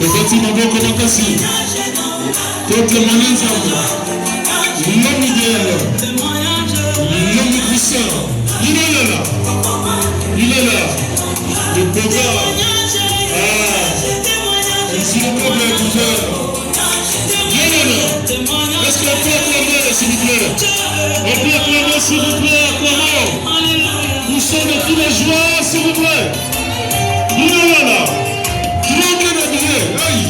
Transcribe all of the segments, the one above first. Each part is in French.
Tobeti maboko makasi. Témoignage l'homme idéal. L'homme puissant. Il est là. Il est là. Le papa. Ici le peuple est ouvert. Il est là. Est-ce qu'on peut acclamer, s'il vous plaît? On peut acclamer, s'il vous plaît, acclamons. Nous sommes de tous les joies, s'il vous plaît. Il est là. Très bien habillé. Aïe.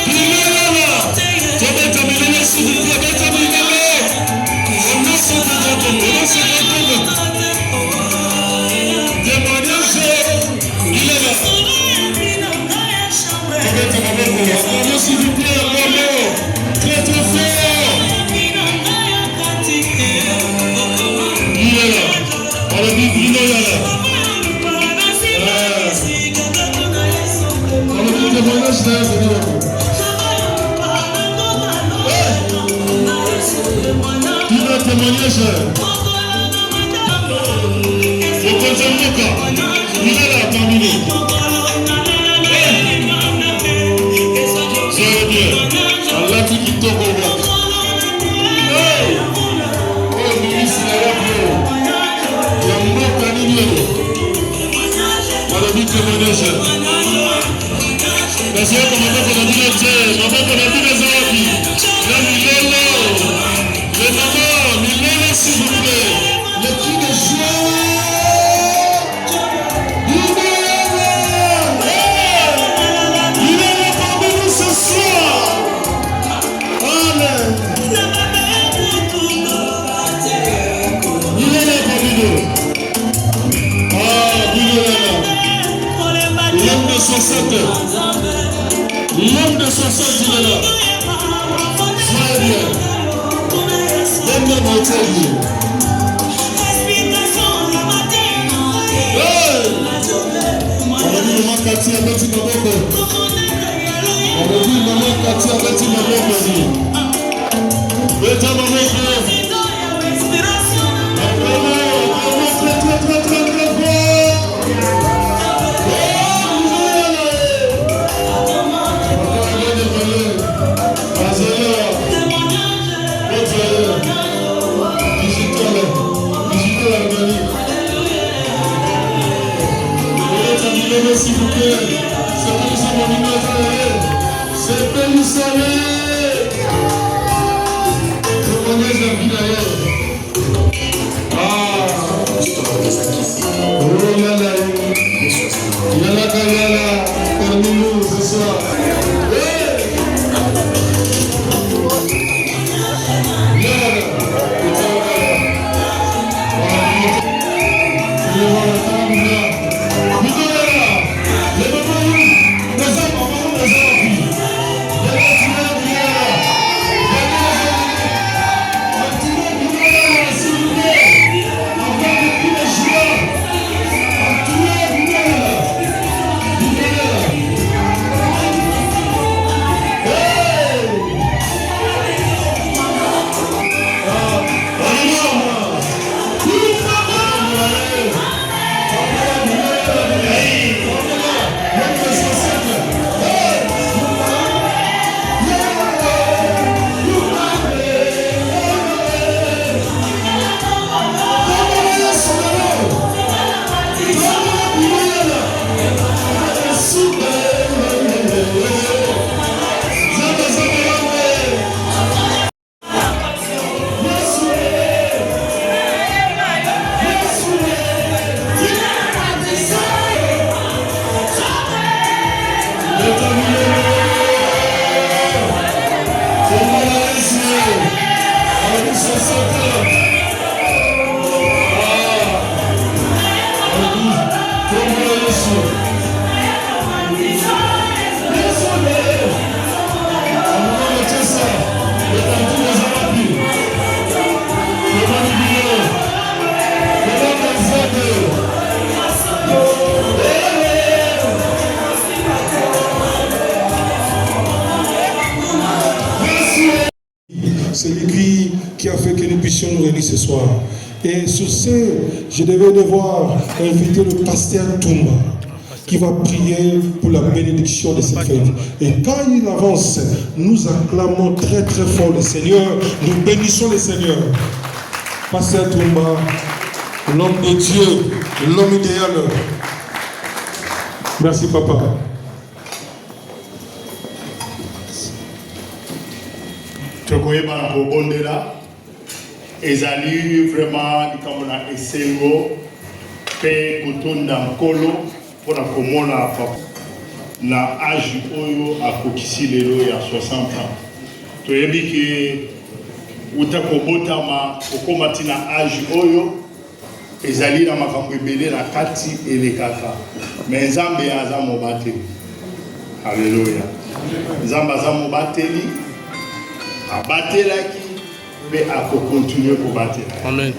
Il est là. Tu vas terminer, s'il vous plaît. On a ce grand témoignage. Il est là. S'il vous plaît, très très fort. Il est là. On le dit, il est là. On le dit, témoignage là, c'est bien. Il a un témoignage. Il est là parmi nous. Allah qui quitte au Congo. Oh, ministre de la on a dit témoignage. Parce que comme on a dit les tiers, on a dit les amis. Là, il est là. Le maman, il est là, s'il vous plaît. Le cri de joie. L'homme de 60, il est là. Très bien. L'homme de Montélie. On a dit maman Cathy a bâti ma bombe. On a dit maman Cathy a bâti ma bombe. Bêta ma bombe. S'il vous plaît, c'est que nous sommes en c'est que nous savons. Témoignage la vie d'ailleurs. Oh yala, yala kayala, parmi nous ce soir. C'est lui qui a fait que nous puissions nous réunir ce soir. Et sur ce, je devais devoir inviter le pasteur Toumba, qui qui va prier pour la bénédiction de cette fête. Et quand il avance, nous acclamons très très fort le Seigneur, nous bénissons le Seigneur. Pasteur Toumba, l'homme de Dieu, l'homme idéal. Merci papa. Tokoyeba na kobondela ezali vraiment likambo na esengo pe kotonda nkolo mpona komona papa na age oyo akokisi lelo ya 60 ans. Toyebi ke uta kobotama okoma ti na age oyo ezali na makambo ebele na kati elekaka, me nzambe aza mobateli. Haleluya. Nzambe aza mobateli, abatelaki mpe akokontinue kobatela. Amen.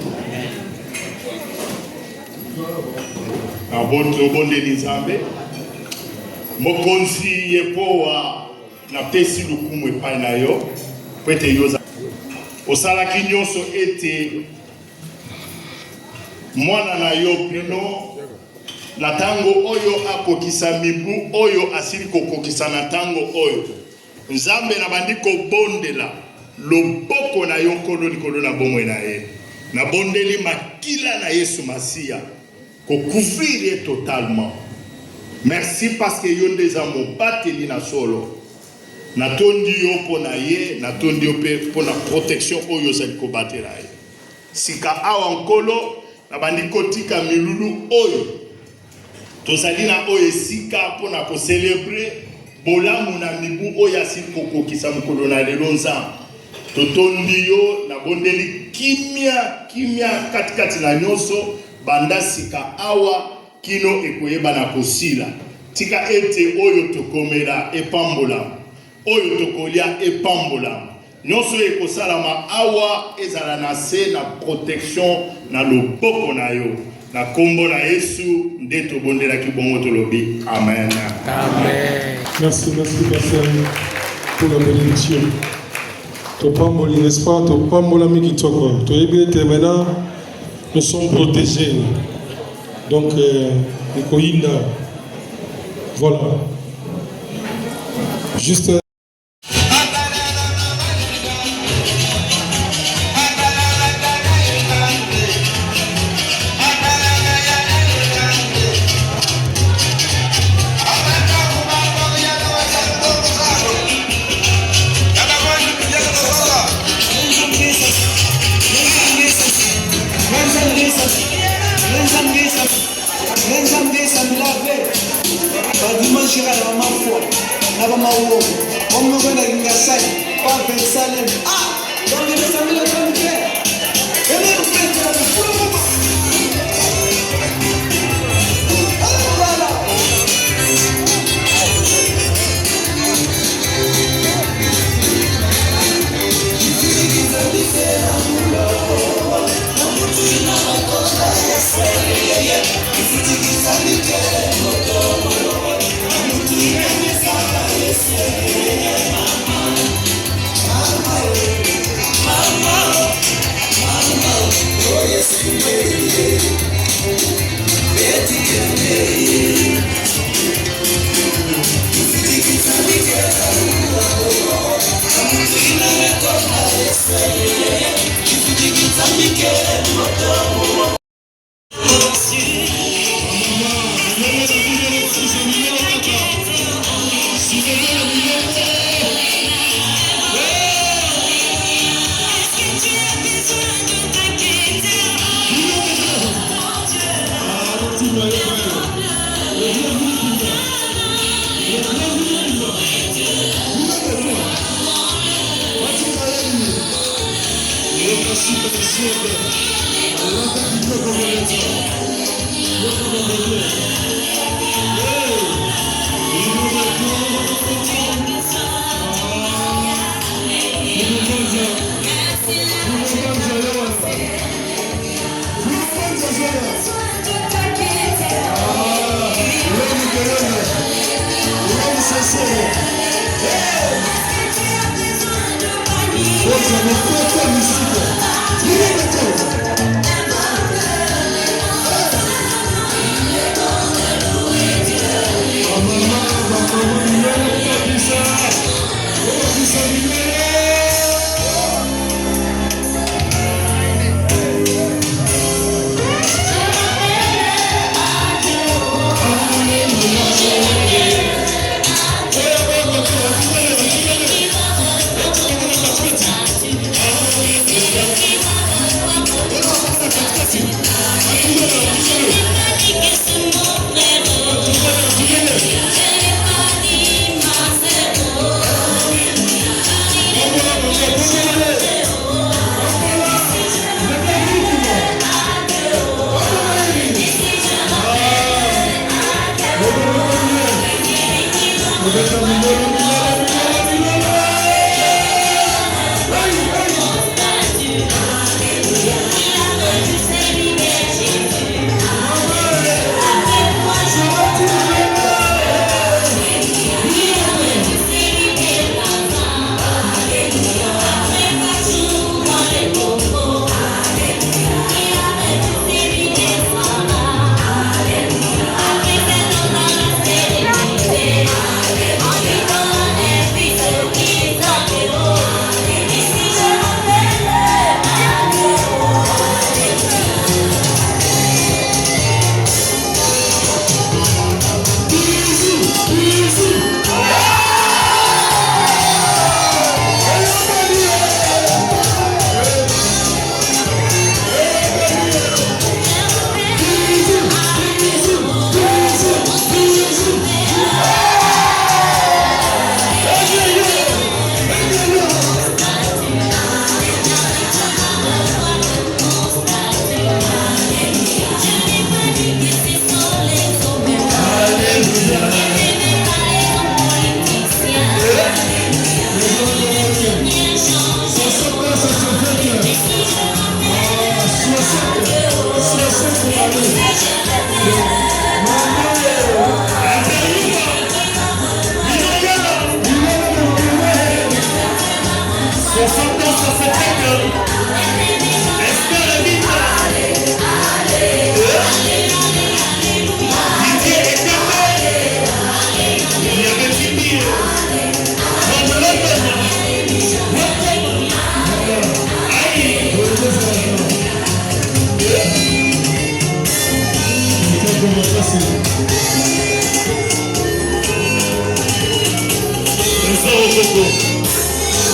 Tobondeli nzambe mokonzi yepowa napesi lukumu epai na yo po ete yoza osalaki nyonso ete mwana na yo peno na tango oyo akokisa mibu oyo asili kokokisa na tango oyo nzambe na bandi kobondela loboko na yo nkolo likolo na bomoi na ye na bondeli makila na Yesu Masiya couvrir totalement. Merci parce que yo ndeza mobateli na solo. Natondi yo pona ye, natondi yo pona protection oyo zali kobatela ye. Sika awa nkolo na bandi kotika milulu oyo. Tozali na oyo sika pona ko célébrer bolamu na mibu oyo asili kokokisa mokolo na lelo nzambe. Totondi yo na bondeli kimia katikati na nyonso banda sika awa kino ekoyeba na kosila. Tika ete oyo tokomela epambola, oyo tokolia epambola. Nyonso ekosalama awa ezala na se na protection na loboko na yo. Na kombo na Yesu nde tobondelaki bongo tolobi. Amen. Amen. Merci pasteur pour la bénédiction. Topamboli, n'est-ce pas? Topambola mikitoko. Toyebi ete maintenant nous sommes protégés. Donc, voilà. Juste.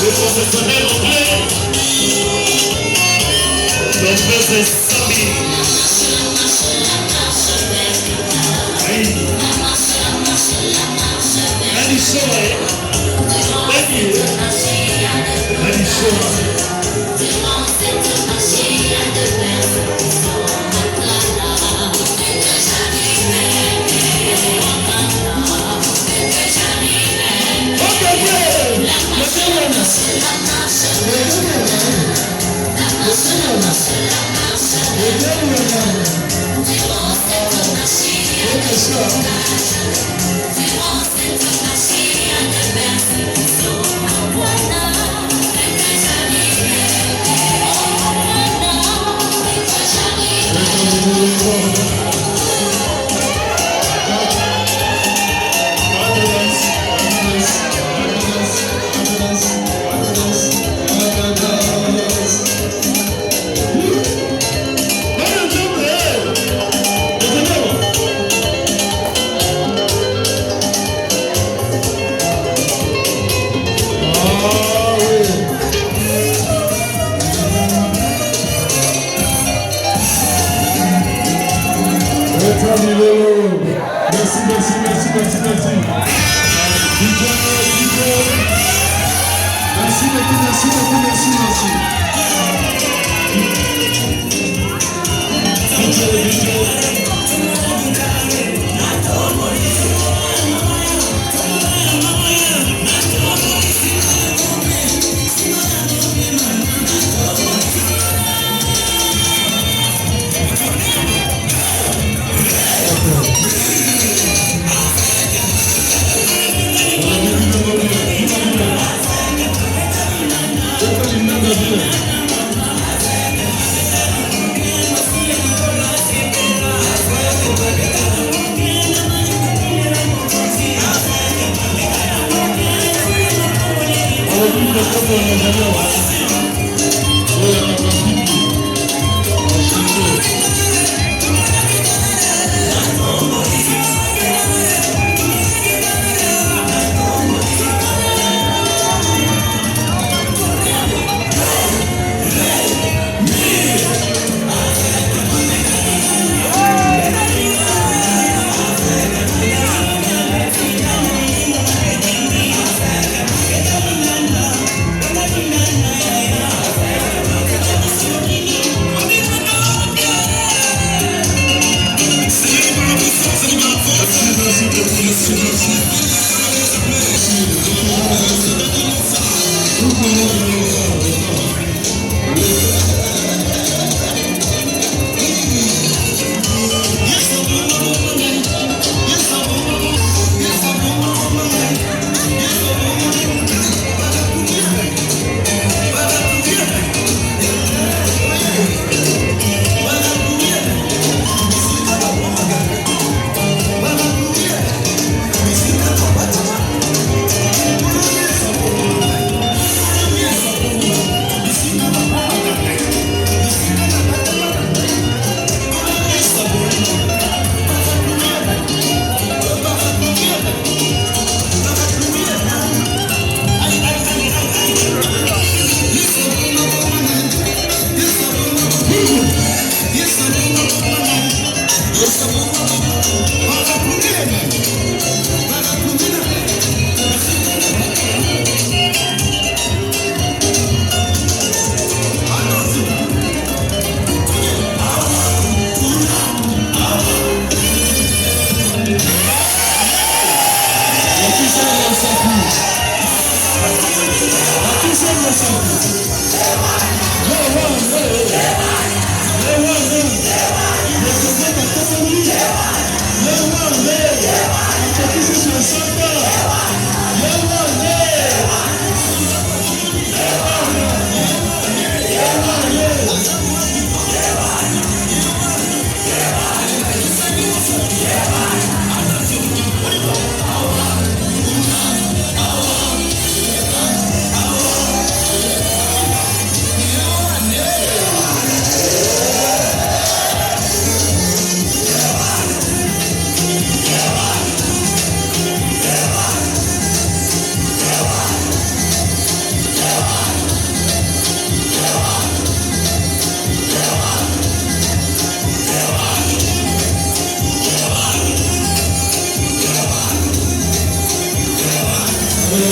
Le professionnel anglais, donc c'est Sabi.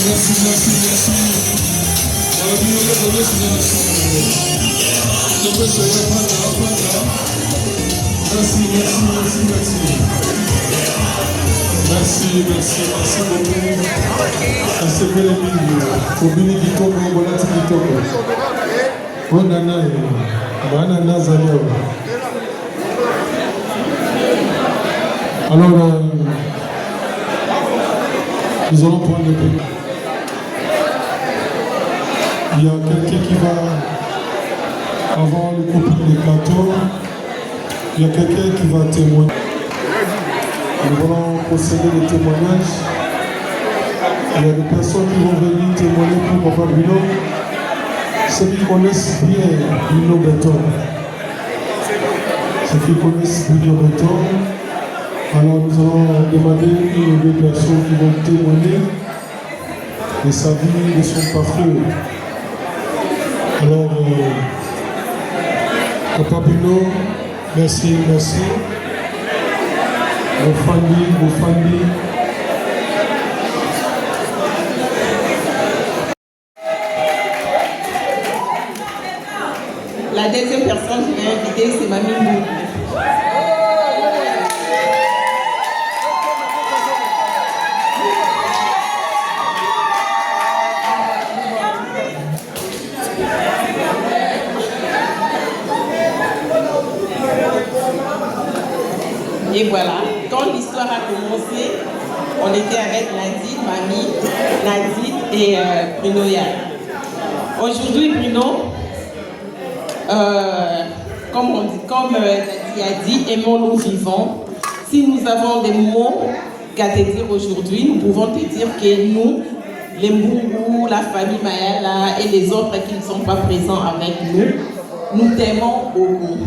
Merci beaucoup. Merci bel pour Bini Kitoko, Bolati Kitoko. Bonana, Banana Zaleo. Alors, nous allons prendre le pays. Il y a quelqu'un qui va, avant le couple des plateaux, il y a quelqu'un qui va témoigner. Nous allons procéder des témoignages. Il y a des personnes qui vont venir témoigner pour Papa Bruno. Ceux qui connaissent bien Bruno Béton. Ceux qui connaissent Bruno Béton. Alors nous allons demander une ou deux personnes qui vont témoigner de sa vie, de son parcours. Alors, Papa Bruno, merci. Vos familles. La deuxième personne que je vais inviter, c'est Mamie Mbou. Et voilà, quand l'histoire a commencé, on était avec Nadine, Mamie, Nadine et Bruno Yala. Aujourd'hui, Bruno, comme Nadine a dit, aimons-nous vivants. Si nous avons des mots qu'à te dire aujourd'hui, nous pouvons te dire que nous, les Mbungu, la famille Mayala et les autres qui ne sont pas présents avec nous, nous t'aimons beaucoup.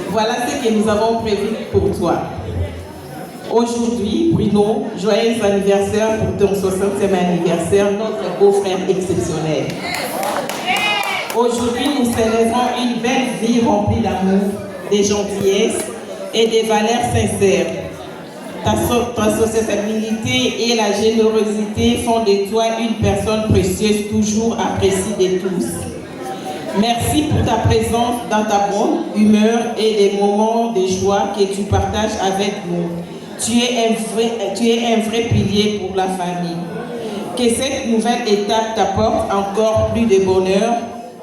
Voilà ce que nous avons prévu pour toi. Aujourd'hui, Bruno, joyeux anniversaire pour ton 60e anniversaire, notre beau-frère exceptionnel. Aujourd'hui, nous célébrons une belle vie remplie d'amour, de gentillesse et des valeurs sincères. Ta sociabilité et la générosité font de toi une personne précieuse, toujours appréciée de tous. Merci pour ta présence dans ta bonne humeur et les moments de joie que tu partages avec nous. Tu es un vrai pilier pour la famille. Que cette nouvelle étape t'apporte encore plus de bonheur,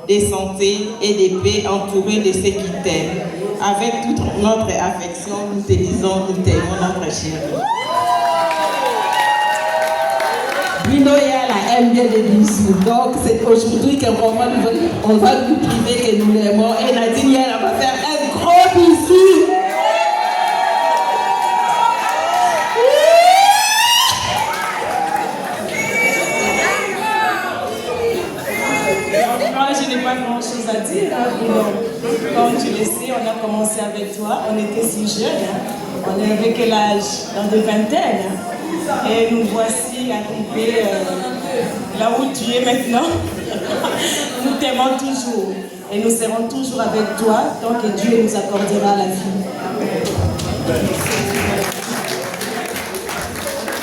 de santé et de paix entourée de ceux qui t'aiment. Avec toute notre affection, nous te disons, nous t'aimons, notre chérie. Bruno Yala aime bien les bisous, donc c'est aujourd'hui qu'on va nous priver que nous l'aimons et Nadine Yala va faire un gros bisou. Moi, je n'ai pas grand chose à dire. Comme tu le sais, on a commencé avec toi, on était si jeunes, on avait quel âge? Dans de vingtaine. Et nous voici arrivés là où tu es maintenant. Nous t'aimons toujours et nous serons toujours avec toi tant que Dieu nous accordera la vie.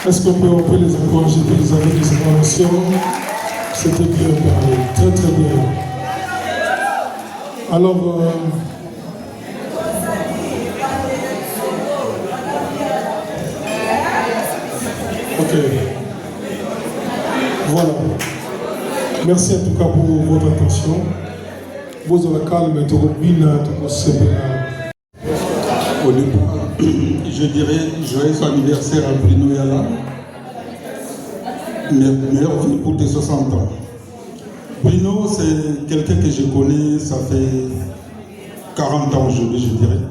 Est-ce qu'on peut les encourager avec des informations? C'était bien parlé, très très bien. Alors, ok. Voilà. Merci en tout cas pour votre attention. Vous avez calme, au début, je dirais joyeux anniversaire à Bruno Yala. Meilleure vie pour tes 60 ans. Bruno, c'est quelqu'un que je connais, ça fait 40 ans aujourd'hui, je dirais.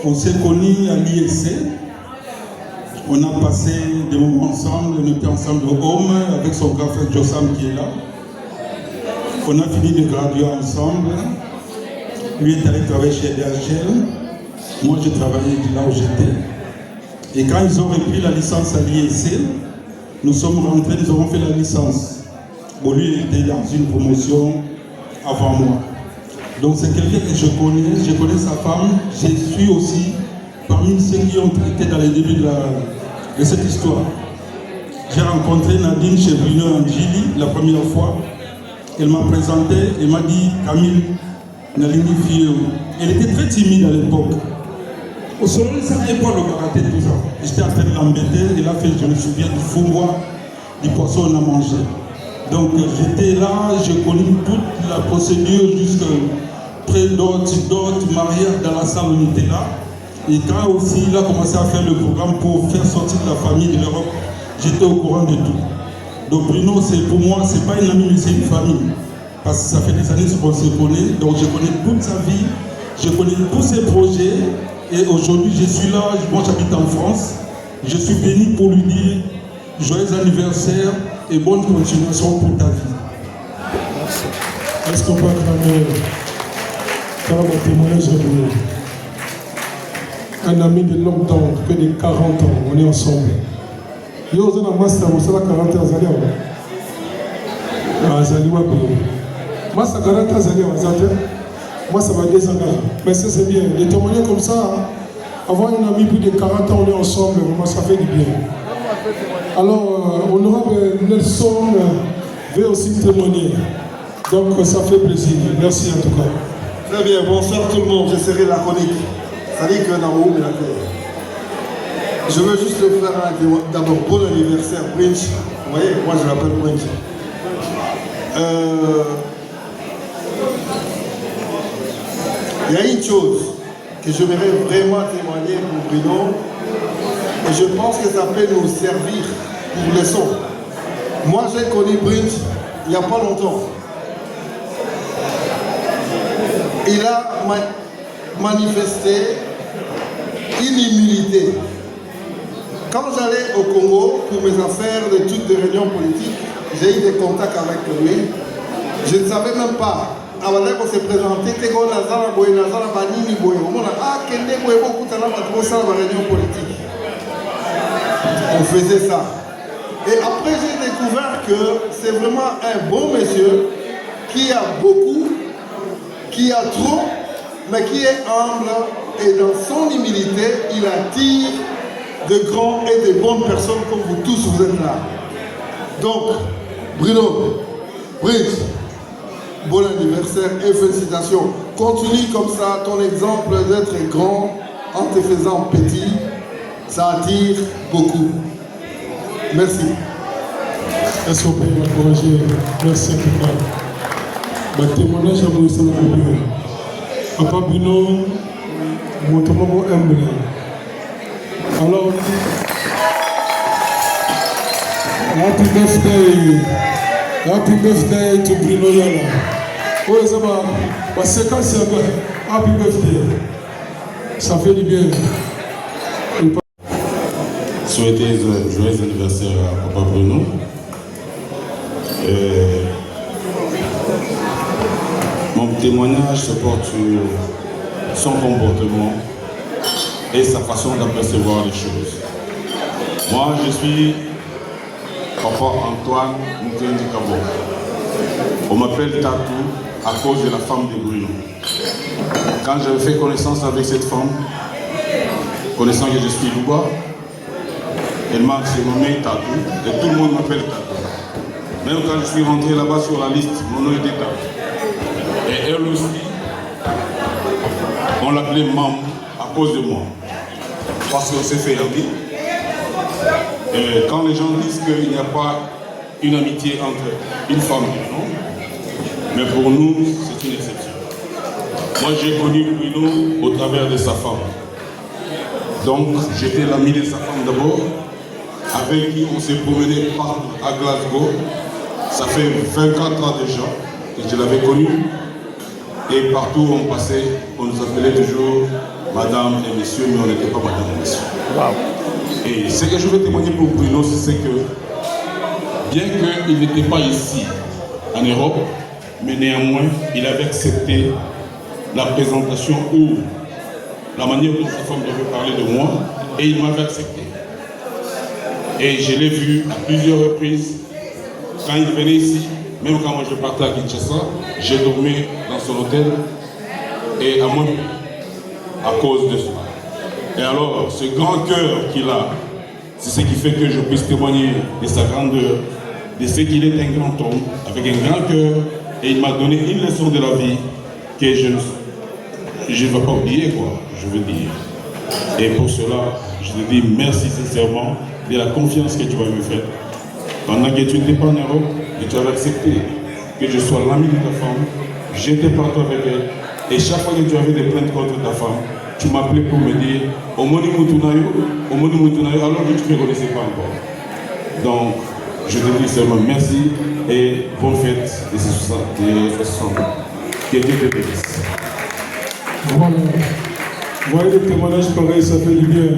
On s'est connus à l'ISC. On a passé des moments ensemble, on était ensemble au home avec son grand frère Jossam qui est là. On a fini de graduer ensemble. Lui est allé travailler chez DHL. Moi, j'ai travaillé de là où j'étais. Et quand ils ont repris la licence à l'ISC, nous sommes rentrés, nous avons fait la licence. Bon, lui, il était dans une promotion avant moi. Donc, c'est quelqu'un que je connais sa femme. Je suis aussi parmi ceux qui ont été dans les débuts de cette histoire. J'ai rencontré Nadine chez Bruno Angili la première fois. Elle m'a présenté et m'a dit Camille, Nalini Fio. Elle était très timide à l'époque. Au sommet, ça n'avait pas le karaté, tout ça. J'étais en train de l'embêter. Elle a fait, je me souviens, du faux-bois, du poisson on a mangé. Donc j'étais là, j'ai connu toute la procédure jusqu'à près d'autres mariage dans la salle, on était là. Et quand aussi il a commencé à faire le programme pour faire sortir la famille de l'Europe, j'étais au courant de tout. Donc Bruno, c'est pour moi, c'est pas une amie, mais c'est une famille. Parce que ça fait des années qu'on se connaît, donc je connais toute sa vie, je connais tous ses projets. Et aujourd'hui, je suis là, moi j'habite en France. Je suis béni pour lui dire joyeux anniversaire et bonne continuation pour ta vie. Merci. Est-ce qu'on peut acclamer mon témoignage de Bruno? Un ami de longue temps, près de 40 ans, on est ensemble. Yo, on a master, on a 40 ans, Zalia. Ah, Zalia, moi, ça 40 ans, Zalia, moi, ça va 2 ans. Mais ça, c'est bien. De témoigner comme ça, avoir un ami plus de 40 ans, on est ensemble, vraiment, ça fait du bien. Alors, honorable Nelson veut aussi témoigner. Donc, ça fait plaisir. Merci en tout cas. Très bien, bonsoir tout le monde, je serai laconique. Ça dit que Naoum est la terre. Je veux juste le faire d'abord bon anniversaire, Prince. Vous voyez, moi je l'appelle Prince. Il y a une chose que j'aimerais vraiment témoigner pour Bruno, et je pense que ça peut nous servir pour leçon. Moi j'ai connu Prince il n'y a pas longtemps. Il a manifesté une humilité. Quand j'allais au Congo pour mes affaires d'études de réunions politiques, j'ai eu des contacts avec lui. Je ne savais même pas. Avant qu'on s'est présenté, on faisait ça. Et après, j'ai découvert que c'est vraiment un bon monsieur qui a beaucoup, qui a trop, mais qui est humble, et dans son humilité, il attire de grands et de bonnes personnes comme vous tous, vous êtes là. Donc, Bruno, Brice, bon anniversaire et félicitations. Continue comme ça, ton exemple d'être grand en te faisant petit, ça attire beaucoup. Merci. Est-ce qu'on peut m'encourager? Merci en tout cas. Ma témoignage à vous, c'est le mieux. Papa Bruno, mon maman humble. Alors, happy birthday to Bruno Yala. Oui, ça va. Ma séquence, c'est happy birthday. Ça fait du bien. Souhaiter un joyeux anniversaire à Papa Bruno. Mon témoignage se porte sur son comportement et sa façon d'apercevoir les choses. Moi, je suis Papa Antoine Moutendi Kabo. On m'appelle Tatou à cause de la femme de Bruno. Quand j'avais fait connaissance avec cette femme, connaissant que je suis Louba, elle m'a nommé Tatou et tout le monde m'appelle Tatou. Même quand je suis rentré là-bas sur la liste, mon nom était Tatou. Et elle aussi, on l'appelait Mam à cause de moi. Parce qu'on s'est fait ami. Et quand les gens disent qu'il n'y a pas une amitié entre une femme et un homme, mais pour nous, c'est une exception. Moi, j'ai connu Bruno au travers de sa femme. Donc, j'étais l'ami de sa femme d'abord, avec qui on s'est promené partout à Glasgow. Ça fait 24 ans déjà que je l'avais connu. Et partout où on passait, on nous appelait toujours Madame et Monsieur, mais on n'était pas Madame et Monsieur. Wow. Et ce que je veux témoigner pour Bruno, c'est que, bien qu'il n'était pas ici, en Europe, mais néanmoins, il avait accepté la présentation ou la manière dont sa femme devait parler de moi, et il m'avait accepté. Et je l'ai vu à plusieurs reprises. Quand il venait ici, même quand moi je partais à Kinshasa, je dormais dans son hôtel et à moi à cause de cela. Et alors, ce grand cœur qu'il a, C'est ce qui fait que je puisse témoigner de sa grandeur, de ce qu'il est un grand homme, avec un grand cœur, et il m'a donné une leçon de la vie que je ne vais pas oublier, quoi, je veux dire. Et pour cela, je te dis merci sincèrement de la confiance que tu vas me faire. Pendant que tu n'étais pas en Europe, et tu avais accepté que je sois l'ami de ta femme, j'étais partout avec elle, et chaque fois que tu avais des plaintes contre ta femme, tu m'appelais pour me dire Omoni Moutunayo, alors que tu ne me connaissais pas encore. Donc, je te dis seulement merci et bonne fête de ce 60 ans. Que Dieu te bénisse. Voilà. Vous voyez les témoignages pareils, ça fait du bien.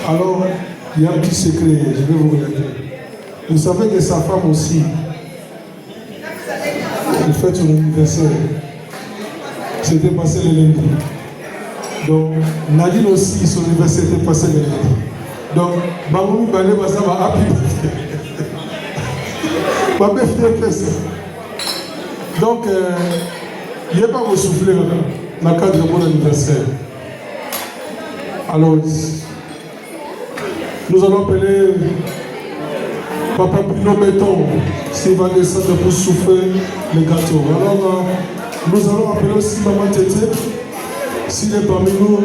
Alors, il y a un petit secret, je vais vous regarder. Vous savez que sa femme aussi, elle fête son anniversaire. C'était passé le lundi. Donc, Nadine aussi, son anniversaire était passé le lundi. Donc, Bangoumi Bale Basama happy birthday. Ma birthday place. Donc, il n'y a pas de souffler dans le cadre de mon anniversaire. Alors, nous allons appeler Papa Bruno Béton, s'il va descendre pour souffler le gâteau. Alors, nous allons appeler aussi Maman Tété. S'il est parmi nous,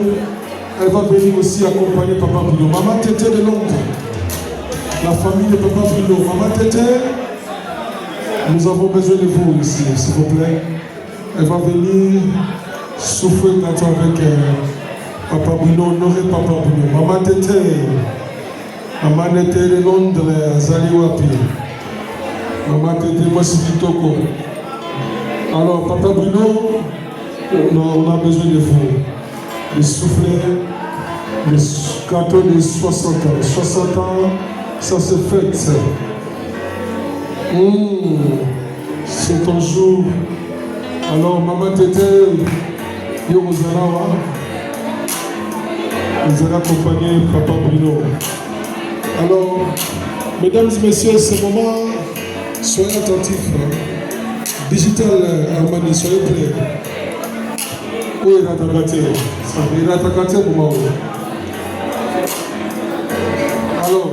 elle va venir aussi accompagner Papa Bruno. Maman Tété de Londres, la famille de Papa Bruno. Maman Tété, nous avons besoin de vous ici, s'il vous plaît. Elle va venir souffler le gâteau avec Papa Bruno, honorer Papa Bruno. Maman Tété, Maman Tété de Londres, Zali Wapi. Maman Tété, moi c'est Kitoko. Alors, Papa Bruno, on a besoin de vous. De souffler le gâteau de 60 ans. 60 ans, ça se fête. C'est ton jour. Alors, Maman Tété, vous allez accompagner Papa Bruno. Alors, mesdames et messieurs, ce moment, soyez attentifs. Digital Armani, soyez prêts. Où est la tagaté? Il a tagaté pour moi. Alors,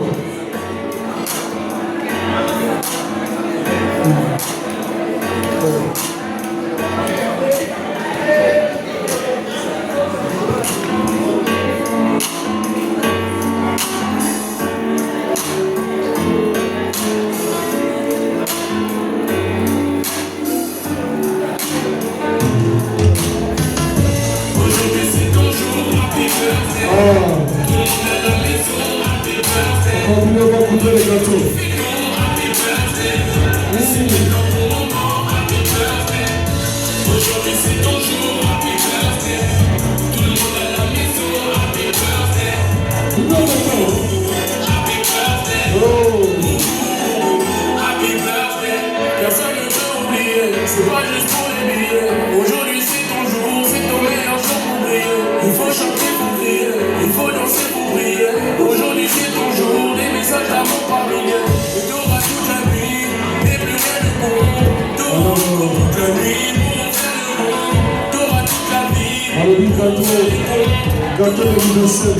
gâteau d'anniversaire,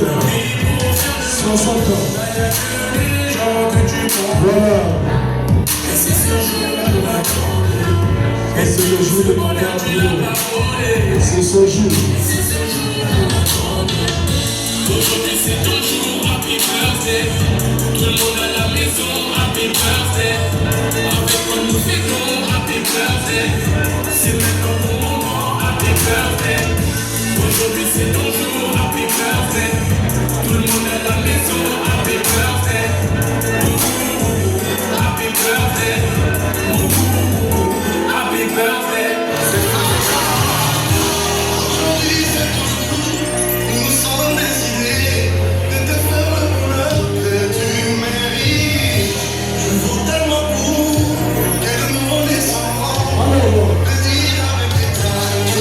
60 ans. Voilà. Et c'est le jour de Papa Bruno. C'est ce jour. Aujourd'hui c'est ton jour, happy birthday. Tout le monde à la maison, happy birthday. Avec quoi nous fêtons, happy birthday. C'est maintenant ton moment, happy birthday. Aujourd'hui c'est ton jour, happy birthday. Tout le monde à la maison, happy birthday. Happy birthday. Happy birthday. Aujourd'hui c'est ton jour, nous sommes décidés de te faire le bonheur que tu mérites. Je vous tellement pour que le monde est sans plaisir avec les tailles.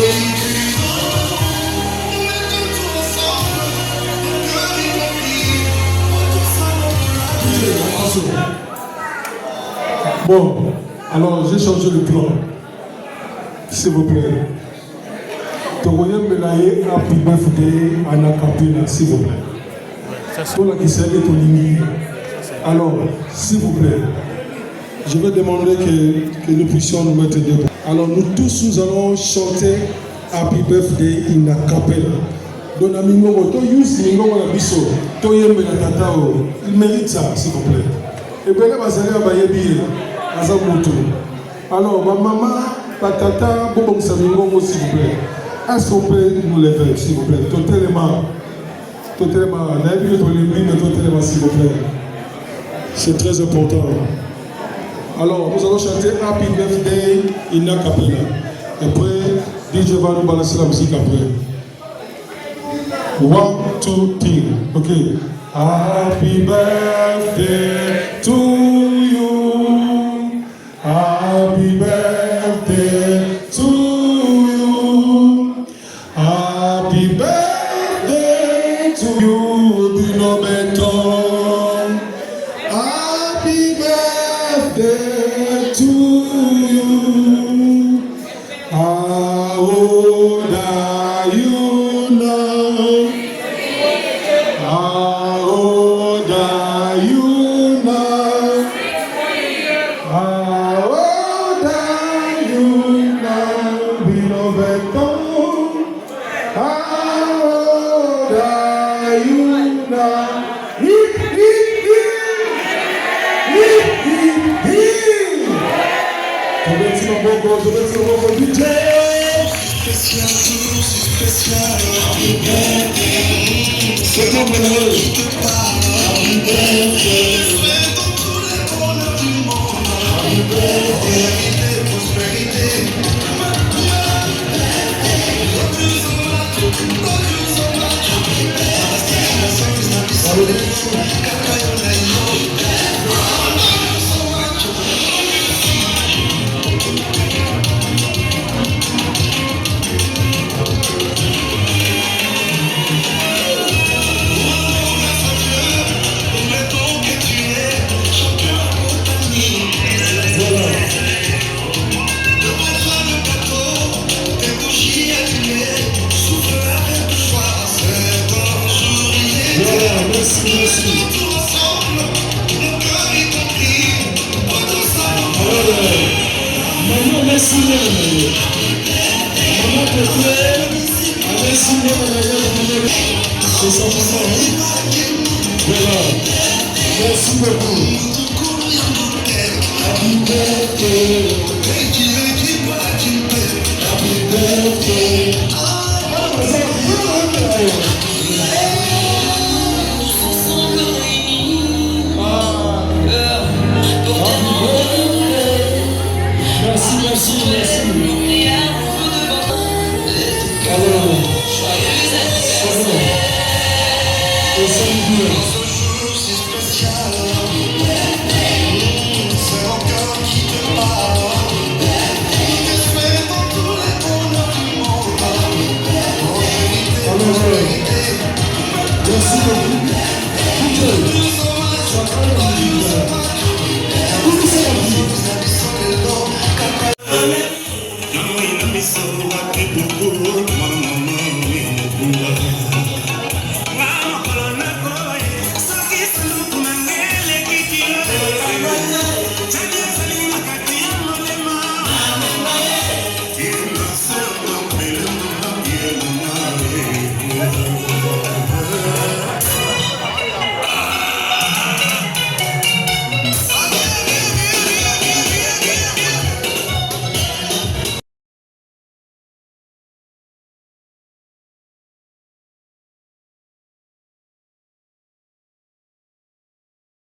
Bon, alors j'ai changé le plan. S'il vous plaît. Togoyembelaye happy birthday Anna Capella, s'il vous plaît. Pour la qui s'est alors, s'il vous plaît, je vais demander que nous puissions nous mettre debout. Alors, nous tous, nous allons chanter Happy Birthday in a Capella. Donc, il mérite ça, s'il vous plaît. Et bien, alors, ma maman, ma tata, s'il vous plaît. Est-ce qu'on peut nous lever, s'il vous plaît? Totalement, s'il vous plaît. C'est très important. Alors, nous allons chanter Happy Birthday in a Capella. Et après, DJ va nous balancer la musique après. 1, 2, 3. Ok. Happy birthday to you. Happy birthday to you. Happy birthday to you, beloved Tom. Happy birthday to you. How old are you now? How old are you now? How old are you now, beloved Tom? How old are you now? Merci beaucoup. Happy birthday. Happy birthday. Merci. Alors, merci beaucoup.